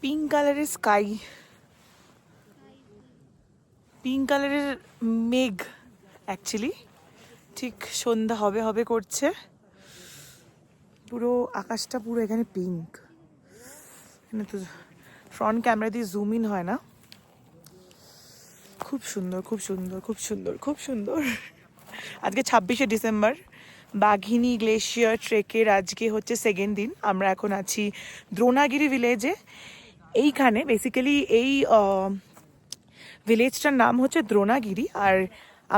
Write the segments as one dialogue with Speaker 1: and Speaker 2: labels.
Speaker 1: Pink কালারের sky, pink কালারের মেঘ অ্যাকচুয়ালি, ঠিক সন্ধ্যা হবে হবে করছে, পুরো আকাশটা পুরো এখানে পিঙ্ক। এখানে তো ফ্রন্ট ক্যামেরা দিয়ে জুম ইন হয় না। খুব সুন্দর, খুব সুন্দর, খুব সুন্দর, খুব সুন্দর। আজকে 26শে ডিসেম্বর, বাঘিনী গ্লেশিয়ার ট্রেকের আজকে হচ্ছে সেকেন্ড দিন। আমরা এখন আছি দ্রোণাগিরি ভিলেজে। এইখানে বেসিক্যালি এই ভিলেজটার নাম হচ্ছে দ্রোণাগিরি। আর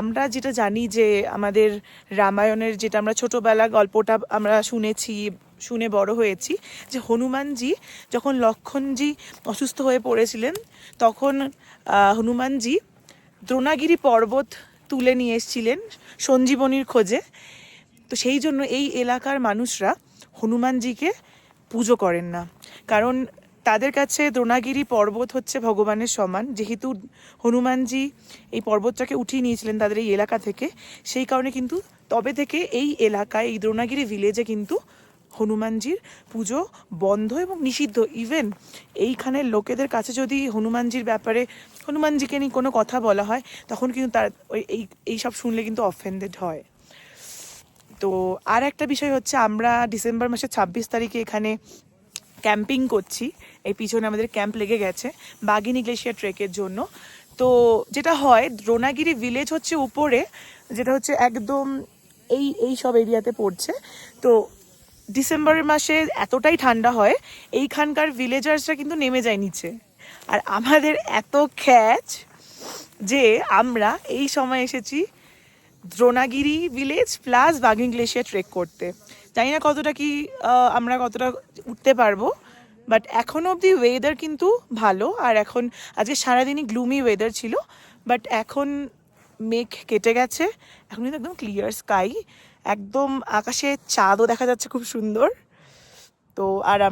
Speaker 1: আমরা যেটা জানি যে আমাদের রামায়ণের, যেটা আমরা ছোটোবেলা গল্পটা আমরা শুনে বড় হয়েছি, যে হনুমানজি যখন লক্ষণজি অসুস্থ হয়ে পড়েছিলেন, তখন হনুমানজি দ্রোণাগিরি পর্বত তুলে নিয়ে এসেছিলেন সঞ্জীবনীর খোঁজে। তো সেই জন্য এই এলাকার মানুষরা হনুমানজিকে পুজো করেন না, কারণ তাদের কাছে দ্রোণাগিরি পর্বত হচ্ছে ভগবানের সমান। যেহেতু হনুমানজি এই পর্বতটাকে উঠিয়ে নিয়েছিলেন তাদের এই এলাকা থেকে, সেই কারণে কিন্তু তবে থেকে এই এলাকায়, এই দ্রোণাগিরি ভিলেজে কিন্তু হনুমানজির পুজো বন্ধ এবং নিষিদ্ধ। ইভেন এইখানের লোকেদের কাছে যদি হনুমানজির ব্যাপারে, হনুমানজিকে নিয়ে কোনো কথা বলা হয়, তখন কিন্তু তার এই সব শুনলে কিন্তু অফেন্ডেড হয়। তো আর একটা বিষয় হচ্ছে, আমরা ডিসেম্বর মাসের 26 তারিখে এখানে ক্যাম্পিং করছি। এই পিছনে আমাদের ক্যাম্প লেগে গেছে বাঘিনী গ্লেশিয়ার ট্রেকের জন্য। তো যেটা হয়, দ্রোণাগিরি ভিলেজ হচ্ছে উপরে, যেটা হচ্ছে একদম এই সব এরিয়াতে পড়ছে। তো ডিসেম্বরের মাসে এতটাই ঠান্ডা হয়, এইখানকার ভিলেজার্সরা কিন্তু নেমে যায় নিচে। আর আমাদের এত খ্যাচ যে আমরা এই সময় এসেছি দ্রোণাগিরি ভিলেজ প্লাস বাঘিনী গ্লেশিয়ার ট্রেক করতে। জানি না কতটা কি আমরা কতটা উঠতে পারবো, বাট এখনও অবধি ওয়েদার কিন্তু ভালো। আর এখন আজকে সারাদিনই গ্লুমি ওয়েদার ছিল, বাট এখন মেঘ কেটে গেছে, এখন কিন্তু একদম ক্লিয়ার স্কাই, একদম আকাশে চাঁদও দেখা যাচ্ছে খুব সুন্দর। তো আর